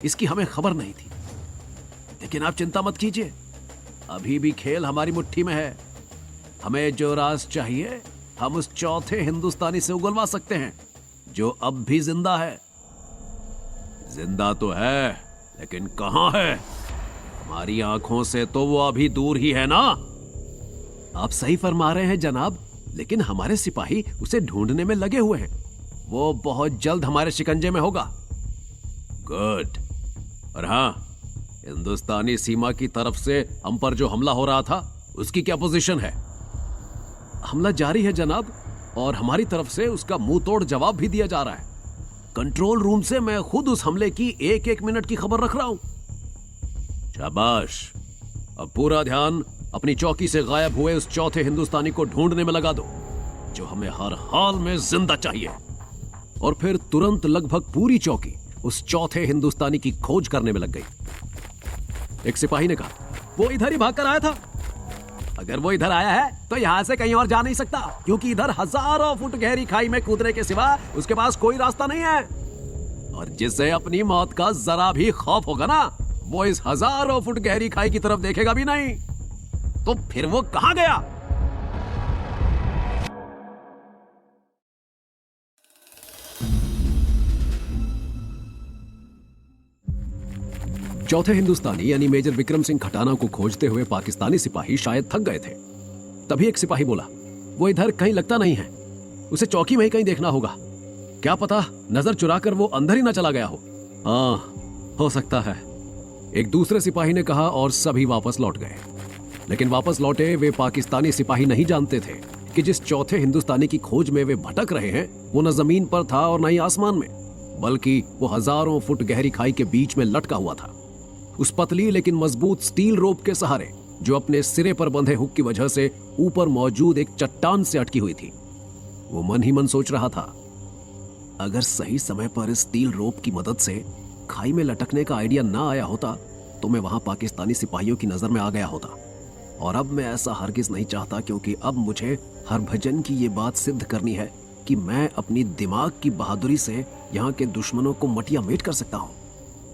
इसकी हमें खबर नहीं थी। लेकिन आप चिंता मत कीजिए, अभी भी खेल हमारी मुट्ठी में है। हमें जो राज चाहिए हम उस चौथे हिंदुस्तानी से उगलवा सकते हैं जो अब भी जिंदा है। जिंदा तो है, लेकिन कहां है? हमारी आंखों से तो वो अभी दूर ही है ना। आप सही फरमा रहे हैं जनाब, लेकिन हमारे सिपाही उसे ढूंढने में लगे हुए हैं। वो बहुत जल्द हमारे शिकंजे में होगा। गुड। और हाँ, हिंदुस्तानी सीमा की तरफ से हम पर जो हमला हो रहा था उसकी क्या पोजीशन है? हमला जारी है जनाब, और हमारी तरफ से उसका मुंह तोड़ जवाब भी दिया जा रहा है। कंट्रोल रूम से मैं खुद उस हमले की एक एक मिनट की खबर रख रहा हूं। शाबाश। अब पूरा ध्यान अपनी चौकी से गायब हुए उस चौथे हिंदुस्तानी को ढूंढने में लगा दो जो हमें हर हाल में जिंदा चाहिए। और फिर तुरंत लगभग पूरी चौकी उस चौथे हिंदुस्तानी की खोज करने में लग गई। एक सिपाही ने कहा, वो इधर ही भागकर आया था। अगर वो इधर आया है तो यहां से कहीं और जा नहीं सकता, क्योंकि इधर हजारों फुट गहरी खाई में कूदने के सिवा उसके पास कोई रास्ता नहीं है। और जिसे अपनी मौत का जरा भी खौफ होगा ना, वो इस हजारों फुट गहरी खाई की तरफ देखेगा भी नहीं। तो फिर वो कहां गया? चौथे हिंदुस्तानी यानी मेजर विक्रम सिंह खटाना को खोजते हुए पाकिस्तानी सिपाही शायद थक गए थे। तभी एक सिपाही बोला, वो इधर कहीं लगता नहीं है, उसे चौकी में ही कहीं देखना होगा। क्या पता नजर चुराकर वो अंदर ही ना चला गया हो। हाँ, हो सकता है, एक दूसरे सिपाही ने कहा, और सभी वापस लौट गए। लेकिन वापस लौटे वे पाकिस्तानी सिपाही नहीं जानते थे कि जिस चौथे हिंदुस्तानी की खोज में वे भटक रहे हैं वो न जमीन पर था और न ही आसमान में, बल्कि वो हजारों फुट गहरी खाई के बीच में लटका हुआ था। उस पतली लेकिन मजबूत स्टील रोप के सहारे, जो अपने सिरे पर बंधे हुक की वजह से ऊपर मौजूद एक चट्टान से अटकी हुई थी। वो मन ही मन सोच रहा था, अगर सही समय पर इस स्टील रोप की मदद से खाई में लटकने का आइडिया ना आया होता तो मैं वहां पाकिस्तानी सिपाहियों की नजर में आ गया होता। और अब मैं ऐसा हरगिज नहीं चाहता, क्योंकि अब मुझे हरभजन की ये बात सिद्ध करनी है कि मैं अपनी दिमाग की बहादुरी से यहाँ के दुश्मनों को मटिया मेट कर सकता हूँ।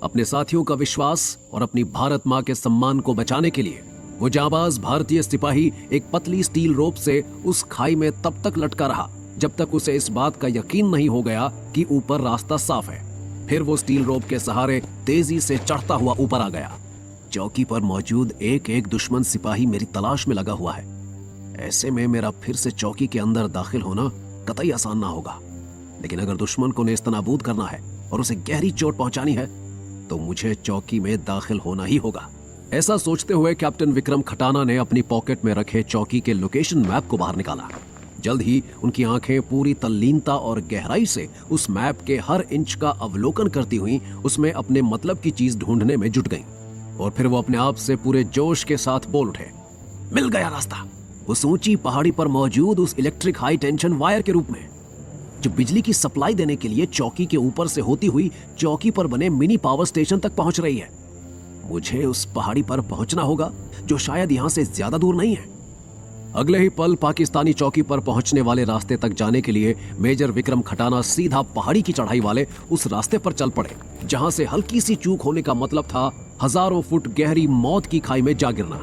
अपने साथियों का विश्वास और अपनी भारत माँ के सम्मान को बचाने के लिए वो जांबाज भारतीय सिपाही एक पतली स्टील रोप से उस खाई में तब तक लटका रहा जब तक उसे इस बात का यकीन नहीं हो गया कि ऊपर रास्ता साफ है। फिर वो स्टील रोप के सहारे तेजी से चढ़ता हुआ ऊपर आ गया। चौकी पर मौजूद एक एक दुश्मन सिपाही मेरी तलाश में लगा हुआ है। ऐसे में मेरा फिर से चौकी के अंदर दाखिल होना कतई आसान ना होगा। लेकिन अगर दुश्मन को नेस्तनाबूद करना है और उसे गहरी चोट पहुंचानी है तो मुझे चौकी में दाखिल होना ही होगा। ऐसा सोचते हुए कैप्टन विक्रम खटाना ने अपनी पॉकेट में रखे चौकी के लोकेशन मैप को बाहर निकाला। जल्द ही उनकी आंखें पूरी तल्लीनता और गहराई से उस मैप के हर इंच का अवलोकन करती हुई उसमें अपने मतलब की चीज ढूंढने में जुट गईं। और फिर वो अपने आप से पूरे जोश के साथ बोल उठे, मिल गया रास्ता। उस ऊंची पहाड़ी पर मौजूद उस इलेक्ट्रिक हाई टेंशन वायर के रूप में, जो बिजली की सप्लाई देने के लिए चौकी के ऊपर से होती हुई चौकी पर बने मिनी पावर स्टेशन तक पहुंच रही है। मुझे उस पहाड़ी पर पहुंचना होगा, जो शायद यहां से ज्यादा दूर नहीं है। अगले ही पल पाकिस्तानी चौकी पर पहुंचने वाले रास्ते तक जाने के लिए मेजर विक्रम खटाना सीधा पहाड़ी की चढ़ाई वाले उस रास्ते पर चल पड़े, जहां से हल्की सी चूक होने का मतलब था हजारों फुट गहरी मौत की खाई में जा गिरना।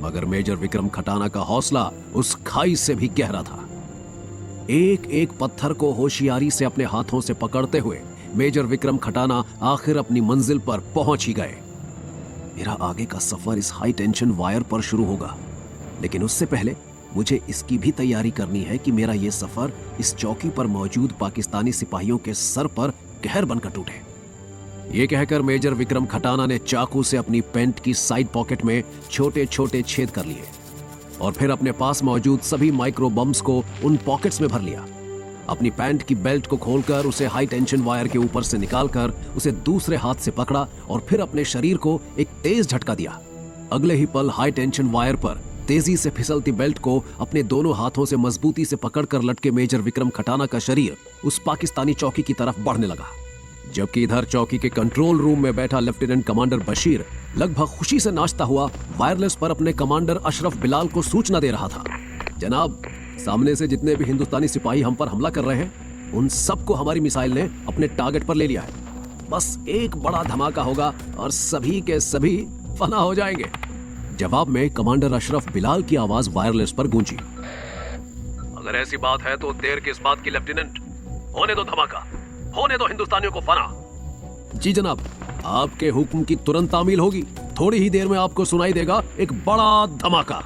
मगर मेजर विक्रम खटाना का हौसला उस खाई से भी गहरा था। एक एक पत्थर को होशियारी से अपने हाथों से पकड़ते हुए मेजर विक्रम खटाना आखिर अपनी मंजिल पर पहुंच ही गए। मेरा आगे का सफर इस हाई टेंशन वायर पर शुरू होगा, लेकिन उससे पहले मुझे इसकी भी तैयारी करनी है कि मेरा यह सफर इस चौकी पर मौजूद पाकिस्तानी सिपाहियों के सर पर कहर बनकर टूटे। ये कहकर मेजर विक्रम खटाना ने चाकू से अपनी पैंट की साइड पॉकेट में छोटे छोटे छेद कर लिए और फिर अपने पास मौजूद सभी माइक्रो बम्स को उन पॉकेट्स में भर लिया। अपनी पैंट की बेल्ट को खोलकर उसे हाई टेंशन वायर के ऊपर से निकालकर उसे दूसरे हाथ से पकड़ा और फिर अपने शरीर को एक तेज झटका दिया। अगले ही पल हाई टेंशन वायर पर तेजी से फिसलती बेल्ट को अपने दोनों हाथों से मजबूती से पकड़कर लटके मेजर विक्रम खटाना का शरीर उस पाकिस्तानी चौकी की तरफ बढ़ने लगा, जबकि इधर चौकी के कंट्रोल रूम में बैठा लेफ्टिनेंट कमांडर बशीर लगभग खुशी से नाचता हुआ वायरलेस पर अपने कमांडर अशरफ बिलाल को सूचना दे रहा था, जनाब, सामने से जितने भी हिंदुस्तानी सिपाही हम पर हमला कर रहे हैं उन सबको हमारी मिसाइल ने अपने टारगेट पर ले लिया है। बस एक बड़ा धमाका होगा और सभी के सभी फना हो जाएंगे। जवाब में कमांडर अशरफ बिलाल की आवाज वायरलेस पर गूंजी। अगर ऐसी बात है तो देर किस बात की लेफ्टिनेंट, होने दो धमाका, होने दो हिंदुस्तानियों को फना। जी जनाब, आपके हुक्म की तुरंत तामील होगी। थोड़ी ही देर में आपको सुनाई देगा एक बड़ा धमाका।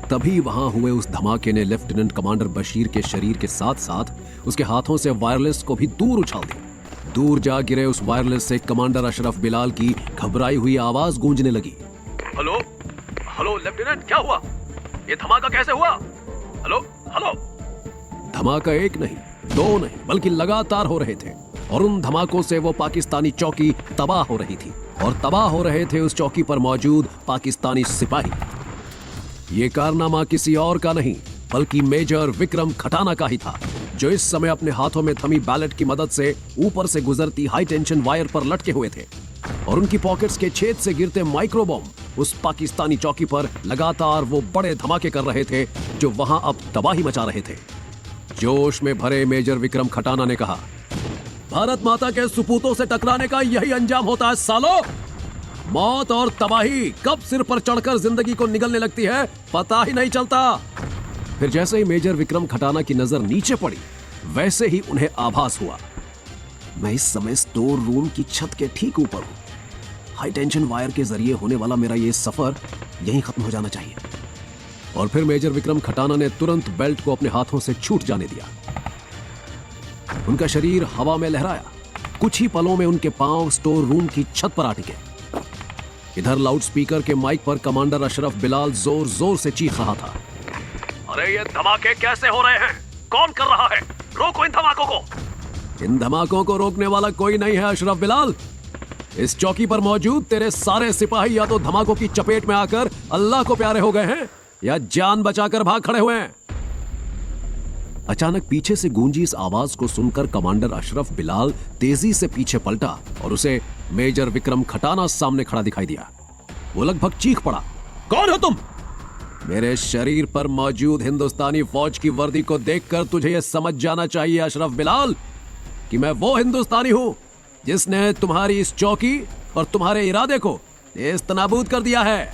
तभी वहां हुए उस धमाके ने लेफ्टिनेंट कमांडर बशीर के शरीर के साथ साथ उसके हाथों से वायरलेस को भी दूर उछाल दिया। दूर जा गिरे उस वायरलेस से कमांडर अशरफ बिलाल की घबराई हुई आवाज गूंजने लगी। हेलो हेलो लेफ्टिनेंट, क्या हुआ? ये धमाका कैसे हुआ? Hello hello. धमाका एक नहीं, दो नहीं, बल्कि लगातार हो रहे थे और उन धमाकों से वो पाकिस्तानी चौकी तबाह हो रही थी और तबाह हो रहे थे उस चौकी पर मौजूद पाकिस्तानी सिपाही। ये कारनामा किसी और का नहीं बल्कि मेजर विक्रम खटाना का ही था, जो इस समय अपने हाथों में थमी बैलेट की मदद से ऊपर से गुजरती हाई टेंशन वायर पर लटके हुए थे और उनकी पॉकेट्स के छेद से गिरते माइक्रो बॉम्ब उस पाकिस्तानी चौकी पर लगातार वो बड़े धमाके कर रहे थे जो वहां अब तबाही मचा रहे थे। जोश में भरे मेजर विक्रम खटाना ने कहा, भारत माता के सुपूतों से टकराने का यही अंजाम होता है सालो। मौत और तबाही कब सिर पर चढ़कर जिंदगी को निगलने लगती है पता ही नहीं चलता। फिर जैसे ही मेजर विक्रम खटाना की नजर नीचे पड़ी वैसे ही उन्हें आभास हुआ, मैं इस समय स्टोर रूम की छत के ठीक ऊपर हूं। हाई टेंशन वायर के जरिए होने वाला मेरा ये सफर यहीं खत्म हो जाना चाहिए। और फिर मेजर विक्रम खटाना ने तुरंत बेल्ट को अपने हाथों से छूट जाने दिया। उनका शरीर हवा में लहराया। कुछ ही पलों में उनके पांव स्टोर रूम की छत पर आ टिके। इधर लाउडस्पीकर के माइक पर कमांडर अशरफ बिलाल जोर जोर से चीख रहा था, अरे ये धमाके कैसे हो रहे हैं? कौन कर रहा है? रोको इन धमाकों को। इन धमाकों को रोकने वाला कोई नहीं है अशरफ बिलाल। इस चौकी पर मौजूद तेरे सारे सिपाही या तो धमाकों की चपेट में आकर अल्लाह को प्यारे हो गए हैं या जान बचाकर भाग खड़े हुए हैं। अचानक पीछे से गूंजी इस आवाज को सुनकर कमांडर अशरफ बिलाल तेजी से पीछे पलटा और उसे मेजर विक्रम खटाना सामने खड़ा दिखाई दिया। वो लगभग चीख पड़ा, कौन हो तुम? मेरे शरीर पर मौजूद हिंदुस्तानी फौज की वर्दी को देखकर तुझे यह समझ जाना चाहिए अशरफ बिलाल कि मैं वो हिंदुस्तानी हूं जिसने तुम्हारी इस चौकी और तुम्हारे इरादे को नेस्तनाबूद कर दिया है।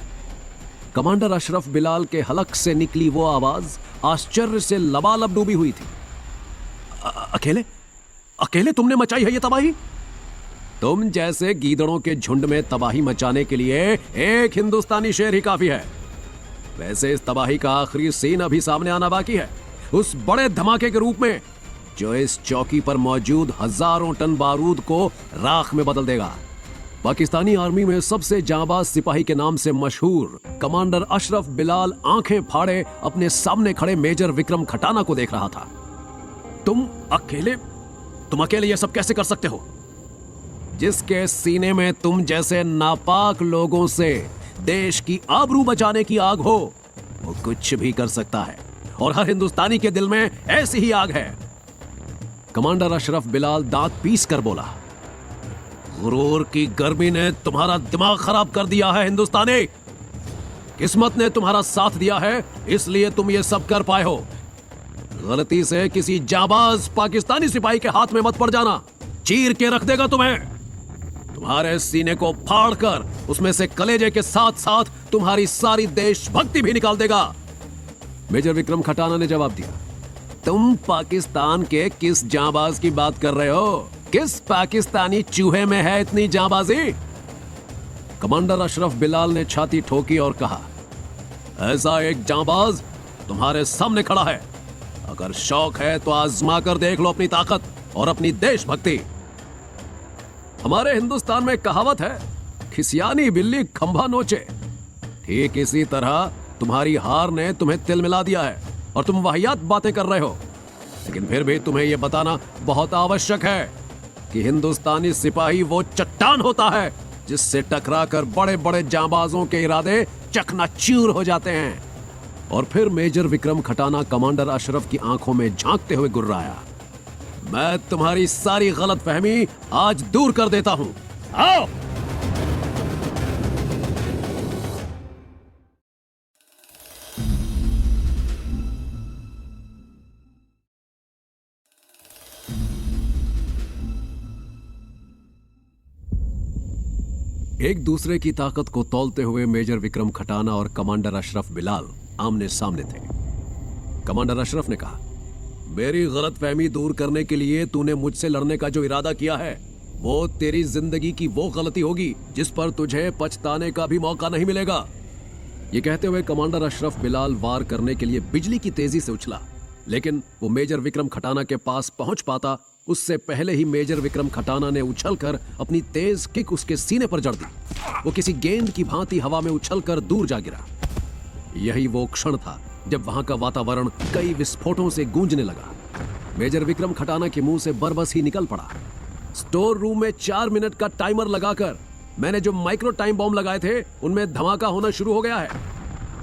कमांडर अशरफ बिलाल के हलक से निकली वो आवाज आश्चर्य से लबालब डूबी हुई थी। अकेले अकेले तुमने मचाई है ये तबाही? तुम जैसे गीदड़ों के झुंड में तबाही मचाने के लिए एक हिंदुस्तानी शेर ही काफी है। वैसे इस तबाही का आखिरी सीन अभी सामने आना बाकी है, उस बड़े धमाके के रूप में जो इस चौकी पर मौजूद हजारों टन बारूद को राख में बदल देगा। पाकिस्तानी आर्मी में सबसे जांबाज सिपाही के नाम से मशहूर कमांडर अशरफ बिलाल आंखें फाड़े अपने सामने खड़े मेजर विक्रम खटाना को देख रहा था। तुम अकेले ये सब कैसे कर सकते हो? जिसके सीने में तुम जैसे नापाक लोगों से देश की आबरू बचाने की आग हो, वो कुछ भी कर सकता है और हर हिंदुस्तानी के दिल में ऐसी ही आग है। कमांडर अशरफ बिलाल दांत पीस कर बोला, गुरूर की गर्मी ने तुम्हारा दिमाग खराब कर दिया है हिंदुस्तानी। किस्मत ने तुम्हारा साथ दिया है इसलिए तुम ये सब कर पाए हो। गलती से किसी जाबाज पाकिस्तानी सिपाही के हाथ में मत पड़ जाना, चीर के रख देगा तुम्हें। तुम्हारे सीने को फाड़कर उसमें से कलेजे के साथ साथ तुम्हारी सारी देशभक्ति भी निकाल देगा। मेजर विक्रम खटाना ने जवाब दिया, तुम पाकिस्तान के किस जाबाज की बात कर रहे हो? किस पाकिस्तानी चूहे में है इतनी जाबाजी? कमांडर अशरफ बिलाल ने छाती ठोकी और कहा, ऐसा एक जाबाज तुम्हारे सामने खड़ा है। अगर शौक है तो आजमा कर देख लो अपनी ताकत और अपनी देशभक्ति। हमारे हिंदुस्तान में कहावत है, खिसियानी बिल्ली खंभा नोचे। ठीक इसी तरह तुम्हारी हार ने तुम्हें तिल मिला दिया है और तुम वाहियात बातें कर रहे हो। लेकिन फिर भी तुम्हें यह बताना बहुत आवश्यक है कि हिंदुस्तानी सिपाही वो चट्टान होता है जिससे टकराकर बड़े बड़े जांबाजों के इरादे चकनाचूर हो जाते हैं। और फिर मेजर विक्रम खटाना कमांडर अशरफ की आंखों में झांकते हुए गुर्राया, मैं तुम्हारी सारी गलतफहमी आज दूर कर देता हूं। आओ। एक दूसरे की ताकत को तौलते हुए मेजर विक्रम खटाना और कमांडर अशरफ बिलाल आमने सामने थे। कमांडर अशरफ ने कहा, मेरी गलतफहमी दूर करने के लिए तूने मुझसे लड़ने का जो इरादा किया है वो तेरी जिंदगी की वो गलती होगी जिस पर तुझे पछताने का भी मौका नहीं मिलेगा। ये कहते हुए कमांडर अशरफ बिलाल वार करने के लिए बिजली की तेजी से उछला, लेकिन वो मेजर विक्रम खटाना के पास पहुंच पाता उससे पहले ही मेजर विक्रम खटाना ने उछलकर अपनी तेज किक उसके सीने पर जड़ दी। वो किसी गेंद की भांति हवा में उछलकर दूर जा गिरा। यही वो क्षण था जब वहां का वातावरण कई विस्फोटों से गूंजने लगा। मेजर विक्रम खटाना के मुंह से बरबस ही निकल पड़ा, स्टोर रूम में 4 मिनट का टाइमर लगाकर मैंने जो माइक्रो टाइम बॉम्ब लगाए थे उनमें धमाका होना शुरू हो गया है।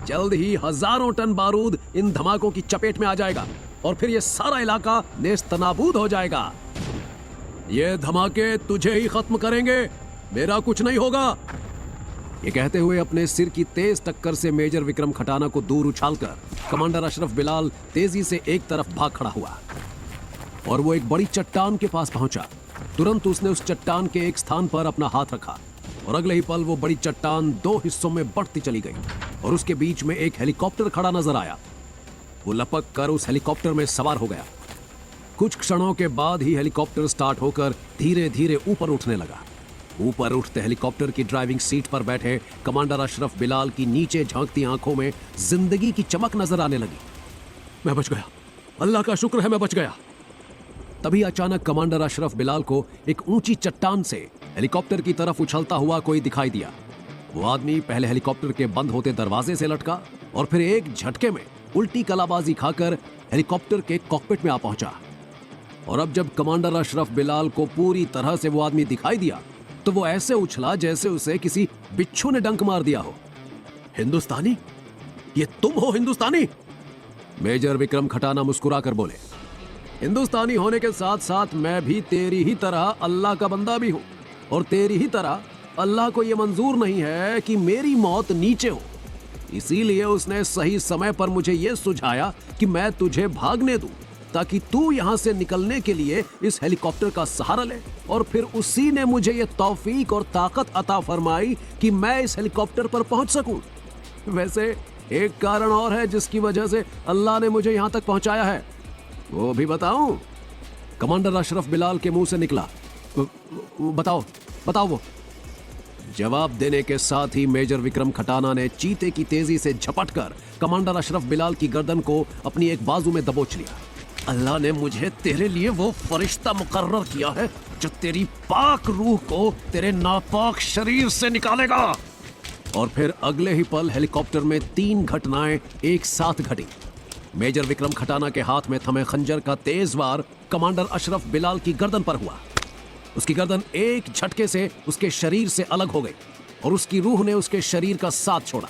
जल्द ही हजारों टन बारूद इन धमाकों की चपेट में आ जाएगा और फिर यह सारा इलाका नेस्तनाबूद हो जाएगा। ये धमाके तुझे ही खत्म करेंगे, मेरा कुछ नहीं होगा। ये कहते हुए अपने सिर की तेज टक्कर से मेजर विक्रम खटाना को दूर उछालकर कमांडर अशरफ बिलाल तेजी से एक तरफ भाग खड़ा हुआ और वो एक बड़ी चट्टान के पास पहुंचा। तुरंत उसने उस चट्टान के एक स्थान पर अपना हाथ रखा और अगले ही पल वो बड़ी चट्टान 2 हिस्सों में बढ़ती चली गई और उसके बीच में एक हेलीकॉप्टर खड़ा नजर आया। वो लपक कर उस हेलीकॉप्टर में सवार हो गया। कुछ क्षणों के बाद ही हेलीकॉप्टर स्टार्ट होकर धीरे धीरे ऊपर उठने लगा। ऊपर उठते हेलीकॉप्टर की ड्राइविंग सीट पर बैठे कमांडर अशरफ बिलाल की नीचे झांकती आंखों में जिंदगी की चमक नजर आने लगी। मैं बच गया, अल्लाह का शुक्र है मैं बच गया। तभी अचानक कमांडर अशरफ बिलाल को एक ऊंची चट्टान से हेलीकॉप्टर की तरफ उछलता हुआ कोई दिखाई दिया। वो आदमी पहले हेलीकॉप्टर के बंद होते दरवाजे से लटका और फिर एक झटके में उल्टी कलाबाजी खाकर हेलीकॉप्टर के कॉकपिट में आ पहुंचा। और अब जब कमांडर अशरफ बिलाल को पूरी तरह से वो आदमी दिखाई दिया तो वो ऐसे उछला जैसे उसे किसी बिच्छू ने डंक मार दिया हो। हिंदुस्तानी, ये तुम हो हिंदुस्तानी? मेजर विक्रम खटाना मुस्कुराकर बोले, हिंदुस्तानी होने के साथ साथ मैं भी तेरी ही तरह अल्लाह का बंदा भी हूं और तेरी ही तरह अल्लाह को यह मंजूर नहीं है कि मेरी मौत नीचे हो। इसीलिए उसने सही समय पर मुझे यह सुझाया कि मैं तुझे भागने दूं ताकि तू यहां से निकलने के लिए इस हेलीकॉप्टर का सहारा ले, और फिर उसी ने मुझे यह तौफीक और ताकत अता फरमाई कि मैं इस हेलीकॉप्टर पर पहुंच सकूं। वैसे एक कारण और है जिसकी वजह से अल्लाह ने मुझे यहां तक पहुंचाया है, वो भी बताऊं? कमांडर अशरफ बिलाल के मुंह से निकला, बताओ बताओ। वो जवाब देने के साथ ही मेजर विक्रम खटाना ने चीते की तेजी से झपटकर कमांडर अशरफ बिलाल की गर्दन को अपनी एक बाजू में दबोच लिया। अल्लाह ने मुझे तेरे लिए वो फरिश्ता मुकर्रर किया है जो तेरी पाक रूह को तेरे नापाक शरीर से निकालेगा। और फिर अगले ही पल हेलीकॉप्टर में 3 घटनाएं एक साथ घटी। मेजर विक्रम खटाना के हाथ में थमे खंजर का तेज वार कमांडर अशरफ बिलाल की गर्दन पर हुआ। उसकी गर्दन एक झटके से उसके शरीर से अलग हो गई और उसकी रूह ने उसके शरीर का साथ छोड़ा।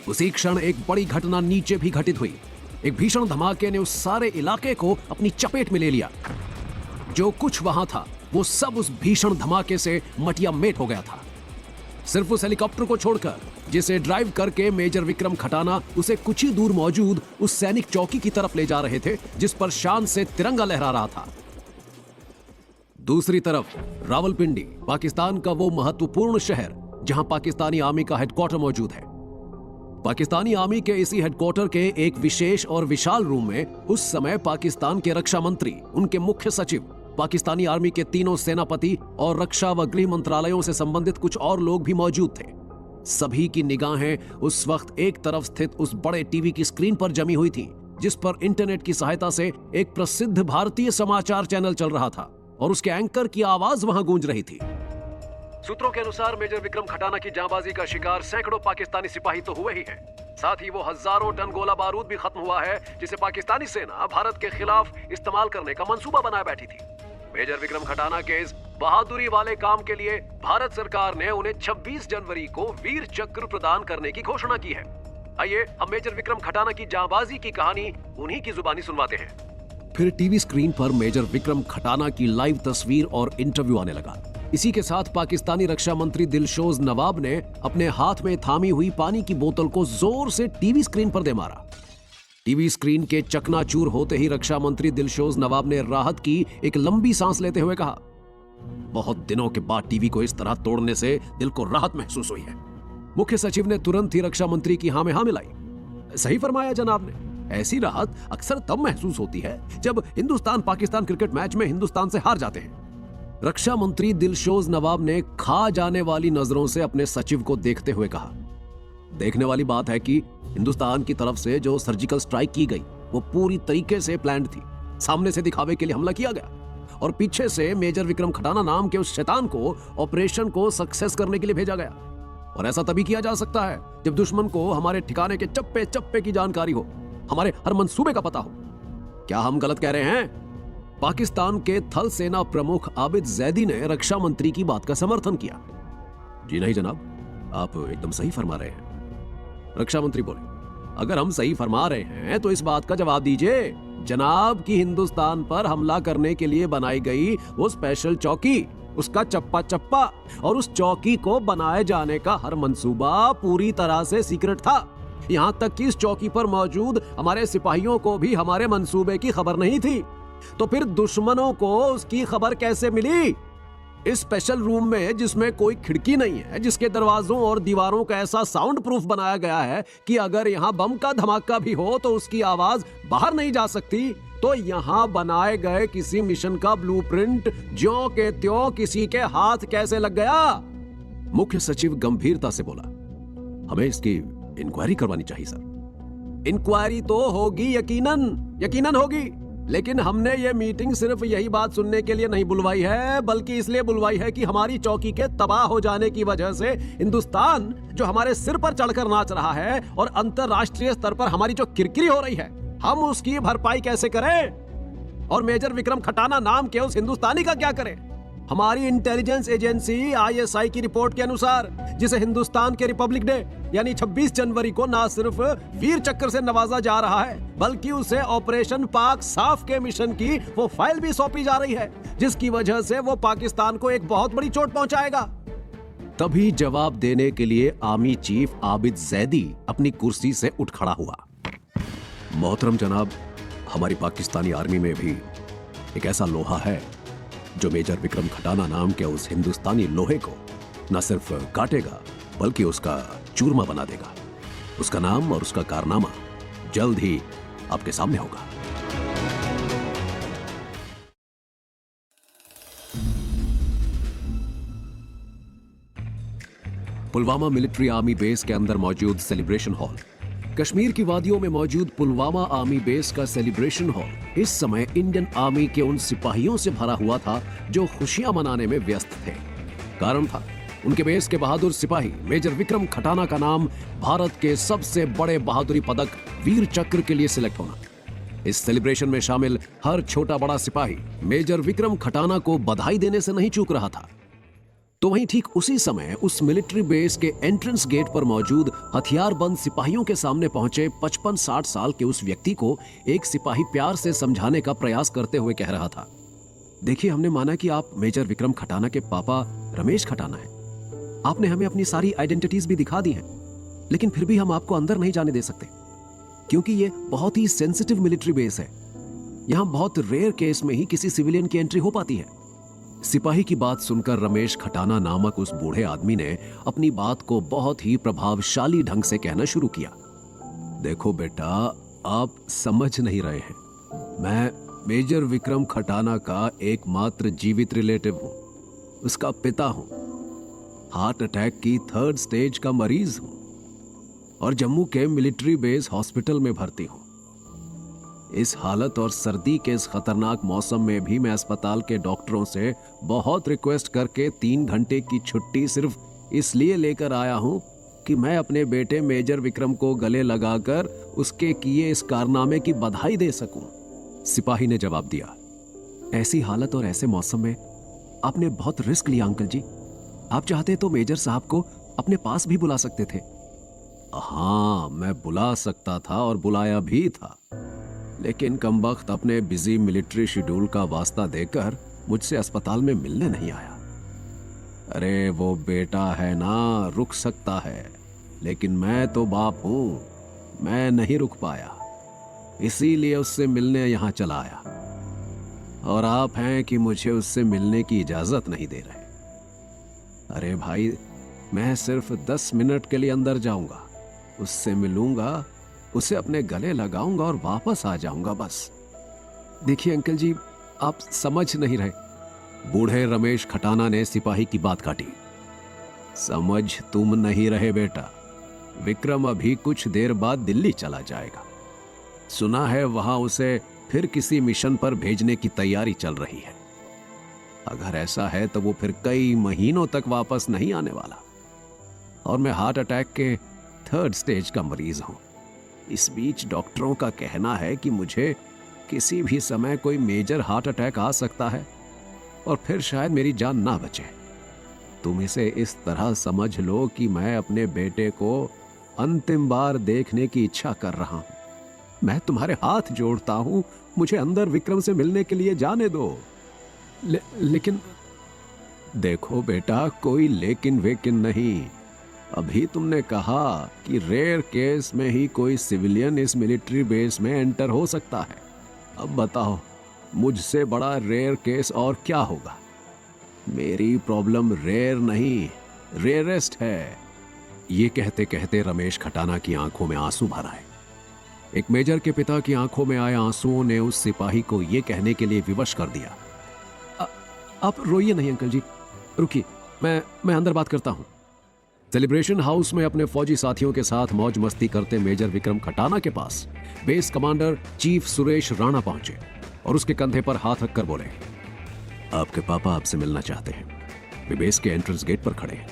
उसी क्षण एक बड़ी घटना नीचे भी घटित हुई। एक भीषण धमाके ने उस सारे इलाके को अपनी चपेट में ले लिया। जो कुछ वहां था वो सब उस भीषण धमाके से मटिया मेट हो गया था, सिर्फ उस हेलीकॉप्टर को छोड़कर जिसे ड्राइव करके मेजर विक्रम खटाना उसे कुछ ही दूर मौजूद उस सैनिक चौकी की तरफ ले जा रहे थे जिस पर शान से तिरंगा लहरा रहा था। दूसरी तरफ रावलपिंडी, पाकिस्तान का वो महत्वपूर्ण शहर जहां पाकिस्तानी आर्मी का हेडक्वार्टर मौजूद है। पाकिस्तानी आर्मी के इसी हेडक्वार्टर के एक विशेष और विशाल रूम में उस समय पाकिस्तान के रक्षा मंत्री, उनके मुख्य सचिव, पाकिस्तानी आर्मी के तीनों सेनापति और रक्षा व गृह मंत्रालयों से संबंधित कुछ और लोग भी मौजूद थे। सभी की निगाहें उस वक्त एक तरफ स्थित उस बड़े टीवी की स्क्रीन पर जमी हुई थी जिस पर इंटरनेट की सहायता से एक प्रसिद्ध भारतीय समाचार चैनल चल रहा था और उसके एंकर की आवाज वहां गूंज रही थी। सूत्रों के अनुसार मेजर विक्रम खटाना की जांबाजी का शिकार सैकड़ों पाकिस्तानी सिपाही तो हुए ही हैं, साथ ही वो हजारों टन गोला बारूद भी खत्म हुआ है जिसे पाकिस्तानी सेना भारत के खिलाफ इस्तेमाल करने का मंसूबा बनाए बैठी थी। मेजर विक्रम खटाना के इस बहादुरी वाले काम के लिए भारत सरकार ने उन्हें 26 जनवरी को वीर चक्र प्रदान करने की घोषणा की है। आइए हम मेजर विक्रम खटाना की जांबाजी की कहानी उन्हीं की जुबानी सुनवाते हैं। फिर टीवी स्क्रीन पर मेजर विक्रम खटाना की लाइव तस्वीर और इंटरव्यू आने लगा। इसी के साथ पाकिस्तानी रक्षा मंत्री दिलशोज नवाब ने अपने हाथ में थामी हुई पानी की बोतल को जोर से टीवी स्क्रीन पर दे मारा। टीवी स्क्रीन के चकनाचूर होते ही रक्षा मंत्री दिलशोज नवाब ने राहत की एक लंबी सांस लेते हुए कहा, बहुत दिनों के बाद टीवी को इस तरह तोड़ने से दिल को राहत महसूस हुई है। मुख्य सचिव ने तुरंत ही रक्षा मंत्री की हाँ में हाँ मिलाई। सही फरमाया जनाब ने। ऐसी राहत अक्सर तब महसूस होती है जब हिंदुस्तान पाकिस्तान क्रिकेट मैच में हिंदुस्तान से हार जाते हैं। रक्षा मंत्री दिलशोज नवाब ने खा जाने वाली नजरों से अपने सचिव को देखते हुए कहा, देखने वाली बात है कि हिंदुस्तान की तरफ से जो सर्जिकल स्ट्राइक की गई वो पूरी तरीके से प्लान्ड थी। सामने से दिखावे के लिए हमला किया गया और पीछे से मेजर विक्रम खटाना नाम के उस शैतान को ऑपरेशन को सक्सेस करने के लिए भेजा गया। और ऐसा तभी किया जा सकता है जब दुश्मन को हमारे ठिकाने के चप्पे चप्पे की जानकारी हो, हमारे हर मंसूबे का पता हो। क्या हम गलत कह रहे हैं? पाकिस्तान के थल सेना प्रमुख आबिद जैदी ने रक्षा मंत्री की बात का समर्थन किया। जी नहीं जनाब, आप एकदम सही फरमा रहे हैं। रक्षा मंत्री बोले, अगर हम सही फरमा रहे हैं तो इस बात का जवाब दीजिए जनाब कि हिंदुस्तान पर हमला करने के लिए बनाई गई वो स्पेशल चौकी, उसका चप्पा चप्पा और उस चौकी को बनाए जाने का हर मंसूबा पूरी तरह से सीक्रेट था। यहां तक कि इस चौकी पर मौजूद हमारे सिपाहियों को भी हमारे मंसूबे की खबर नहीं थी। तो फिर दुश्मनों को उसकी खबर कैसे मिली? इस स्पेशल रूम में जिसमें कोई खिड़की नहीं है, जिसके दरवाजों और दीवारों का ऐसा साउंड प्रूफ बनाया गया है कि अगर यहाँ बम का धमाका भी हो तो उसकी आवाज बाहर नहीं जा सकती, तो यहाँ बनाए गए किसी मिशन का ब्लूप्रिंट ज्यों के त्यों किसी के हाथ कैसे लग गया? मुख्य सचिव गंभीरता से बोला, हमें इसकी इंक्वायरी करवानी चाहिए सर। इंक्वायरी तो होगी, यकीनन होगी, लेकिन हमने ये मीटिंग सिर्फ यही बात सुनने के लिए नहीं बुलवाई है, बल्कि इसलिए बुलवाई है कि हमारी चौकी के तबाह हो जाने की वजह से हिंदुस्तान जो हमारे सिर पर चढ़कर नाच रहा है और अंतरराष्ट्रीय स्तर पर हमारी जो किरकिरी हो रही है, हम उसकी भरपाई कैसे करें? और मेजर विक्रम खटाना नाम के उस हिंदुस्तानी का क्या करें? हमारी इंटेलिजेंस एजेंसी ISI की रिपोर्ट के अनुसार जिसे हिंदुस्तान के रिपब्लिक डे यानी 26 जनवरी को न सिर्फ वीर चक्र से नवाजा जा रहा है, बल्कि उसे ऑपरेशन पाक साफ के मिशन की वो फाइल भी सौंपी जा रही है, जिसकी वजह से वो पाकिस्तान को एक बहुत बड़ी चोट पहुंचाएगा। तभी जवाब देने के लिए आर्मी चीफ आबिद जैदी अपनी कुर्सी से उठ खड़ा हुआ। मोहतरम जनाब, हमारी पाकिस्तानी आर्मी में भी एक ऐसा लोहा है जो मेजर विक्रम खटाना नाम के उस हिंदुस्तानी लोहे को न सिर्फ काटेगा बल्कि उसका चूरमा बना देगा। उसका नाम और उसका कारनामा जल्द ही आपके सामने होगा। पुलवामा मिलिट्री आर्मी बेस के अंदर मौजूद सेलिब्रेशन हॉल, कश्मीर की वादियों में मौजूद पुलवामा आर्मी बेस का सेलिब्रेशन हॉल इस समय इंडियन आर्मी के उन सिपाहियों से भरा हुआ था जो खुशियां मनाने में व्यस्त थे। कारण था उनके बेस के बहादुर सिपाही मेजर विक्रम खटाना का नाम भारत के सबसे बड़े बहादुरी पदक वीर चक्र के लिए सिलेक्ट होना। इस सेलिब्रेशन में शामिल हर छोटा बड़ा सिपाही मेजर विक्रम खटाना को बधाई देने से नहीं चूक रहा था। तो वहीं ठीक उसी समय उस मिलिट्री बेस के एंट्रेंस गेट पर मौजूद हथियारबंद सिपाहियों के सामने पहुंचे 55-60 साल के उस व्यक्ति को एक सिपाही प्यार से समझाने का प्रयास करते हुए कह रहा था, देखिए, हमने माना कि आप मेजर विक्रम खटाना के पापा रमेश खटाना हैं। आपने हमें अपनी सारी आइडेंटिटीज भी दिखा दी हैं, लेकिन फिर भी हम आपको अंदर नहीं जाने दे सकते क्योंकि ये बहुत ही सेंसिटिव मिलिट्री बेस है। यहां बहुत रेयर केस में ही किसी सिविलियन की एंट्री हो पाती है। सिपाही की बात सुनकर रमेश खटाना नामक उस बूढ़े आदमी ने अपनी बात को बहुत ही प्रभावशाली ढंग से कहना शुरू किया, देखो बेटा, आप समझ नहीं रहे हैं, मैं मेजर विक्रम खटाना का एकमात्र जीवित रिलेटिव हूं, उसका पिता हूं, हार्ट अटैक की 3rd स्टेज का मरीज हूं और जम्मू के मिलिट्री बेस हॉस्पिटल में भर्ती हूं। इस हालत और सर्दी के इस खतरनाक मौसम में भी मैं अस्पताल के डॉक्टरों से बहुत रिक्वेस्ट करके 3 घंटे की छुट्टी सिर्फ इसलिए लेकर आया हूं कि मैं अपने बेटे मेजर विक्रम को गले लगाकर उसके किए इस कारनामे की बधाई दे सकूं। सिपाही ने जवाब दिया, ऐसी हालत और ऐसे मौसम में आपने बहुत रिस्क लिया अंकल जी। आप चाहते तो मेजर साहब को अपने पास भी बुला सकते थे। हाँ, मैं बुला सकता था और बुलाया भी था, लेकिन कमबख्त अपने बिजी मिलिट्री शेड्यूल का वास्ता देकर मुझसे अस्पताल में मिलने नहीं आया। अरे वो बेटा है ना, रुक सकता है, लेकिन मैं तो बाप हूं, मैं नहीं रुक पाया, इसीलिए उससे मिलने यहां चला आया। और आप हैं कि मुझे उससे मिलने की इजाजत नहीं दे रहे। अरे भाई, मैं सिर्फ 10 मिनट के लिए अंदर जाऊंगा, उससे मिलूंगा, उसे अपने गले लगाऊंगा और वापस आ जाऊंगा बस। देखिए अंकल जी, आप समझ नहीं रहे। बूढ़े रमेश खटाना ने सिपाही की बात काटी। समझ तुम नहीं रहे बेटा, विक्रम अभी कुछ देर बाद दिल्ली चला जाएगा। सुना है वहां उसे फिर किसी मिशन पर भेजने की तैयारी चल रही है। अगर ऐसा है तो वो फिर कई महीनों तक वापस नहीं आने वाला। और मैं हार्ट अटैक के 3rd स्टेज का मरीज हूं। इस बीच डॉक्टरों का कहना है कि मुझे किसी भी समय कोई मेजर हार्ट अटैक आ सकता है और फिर शायद मेरी जान ना बचे। तुम इसे इस तरह समझ लो कि मैं अपने बेटे को अंतिम बार देखने की इच्छा कर रहा हूं। मैं तुम्हारे हाथ जोड़ता हूं, मुझे अंदर विक्रम से मिलने के लिए जाने दो। लेकिन देखो बेटा, कोई लेकिन वेकिन नहीं। अभी तुमने कहा कि रेयर केस में ही कोई सिविलियन इस मिलिट्री बेस में एंटर हो सकता है। अब बताओ, मुझसे बड़ा रेयर केस और क्या होगा? मेरी प्रॉब्लम रेयर नहीं, रेयरेस्ट है। ये कहते कहते रमेश खटाना की आंखों में आंसू भर आए। एक मेजर के पिता की आंखों में आए आंसुओं ने उस सिपाही को यह कहने के लिए विवश कर दिया। आप रोइए नहीं अंकल जी, रुकिए, मैं अंदर बात करता हूं। सेलिब्रेशन हाउस में अपने फौजी साथियों के साथ मौज मस्ती करते मेजर विक्रम खटाना के पास base commander chief Suresh Rana पहुंचे और उसके कंधे पर हाथ रखकर बोले, आपके पापा आपसे मिलना चाहते हैं। वे बेस के एंट्रेंस गेट पर खड़े हैं।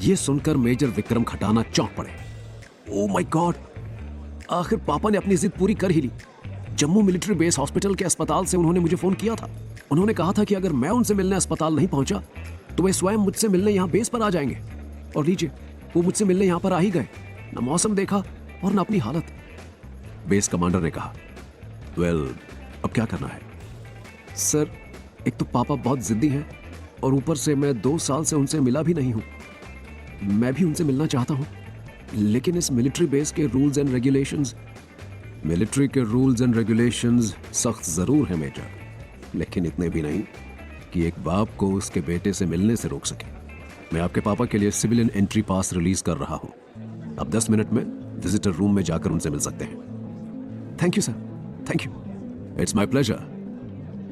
यह सुनकर मेजर विक्रम खटाना चौंक पड़े। ओ माय गॉड, आखिर पापा ने अपनी जिद पूरी कर ही ली। जम्मू मिलिट्री बेस हॉस्पिटल के अस्पताल से उन्होंने मुझे फोन किया था। उन्होंने कहा था कि अगर मैं उनसे मिलने अस्पताल नहीं पहुंचा तो वे स्वयं मुझसे मिलने यहां बेस पर आ जाएंगे। और लीजिए, वो मुझसे मिलने यहां पर आ ही गए। न मौसम देखा और न अपनी हालत। बेस कमांडर ने कहा, वेल, अब क्या करना है? सर, एक तो पापा बहुत जिद्दी हैं और ऊपर से मैं 2 साल से उनसे मिला भी नहीं हूं। मैं भी उनसे मिलना चाहता हूं, लेकिन इस मिलिट्री बेस के रूल्स एंड रेगुलेशंस। मिलिट्री के रूल्स एंड रेगुलेशंस सख्त जरूर है मेजर, लेकिन इतने भी नहीं कि एक बाप को उसके बेटे से मिलने से रोक सके। मैं आपके पापा के लिए सिविलियन एंट्री पास रिलीज कर रहा हूं। अब 10 मिनट में विजिटर रूम में जाकर उनसे मिल सकते हैं। Thank you sir, thank you. It's my pleasure,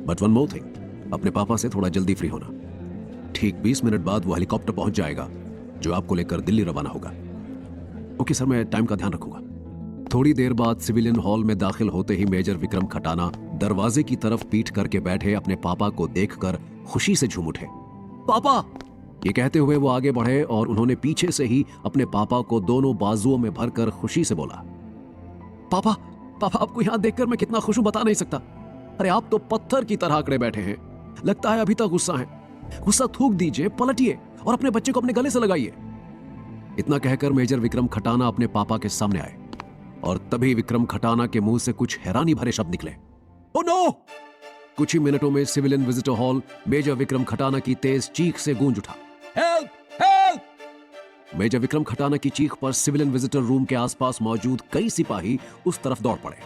but one more thing, अपने पापा से थोड़ा जल्दी फ्री होना। ठीक 20 मिनट बाद वो हेलीकॉप्टर पहुंच जाएगा जो आपको लेकर दिल्ली रवाना होगा। ओके सर, मैं टाइम का ध्यान रखूंगा। थोड़ी देर बाद सिविलियन हॉल में दाखिल होते ही मेजर विक्रम खटाना दरवाजे की तरफ पीठ करके बैठे अपने पापा को देखकर खुशी से झूम उठे। पापा! ये कहते हुए वो आगे बढ़े और उन्होंने पीछे से ही अपने पापा को दोनों बाजुओं में भरकर खुशी से बोला, पापा, पापा, आपको यहां देखकर मैं कितना खुश हूं बता नहीं सकता। अरे आप तो पत्थर की तरह अकड़े बैठे हैं। लगता है अभी तक गुस्सा है। गुस्सा थूक दीजिए, पलटिए और अपने बच्चे को अपने गले से लगाइए। इतना कहकर मेजर विक्रम खटाना अपने पापा के सामने आए और तभी विक्रम खटाना के मुंह से कुछ हैरानी भरे शब्द निकले। Oh no! कुछ ही मिनटों में civilian visitor hall major Vikram Khatana की तेज चीख से गूंज उठा। Help! Help! Major Vikram Khatana की चीख पर सिविलियन विजिटर रूम के आसपास मौजूद कई सिपाही उस तरफ दौड़ पड़े।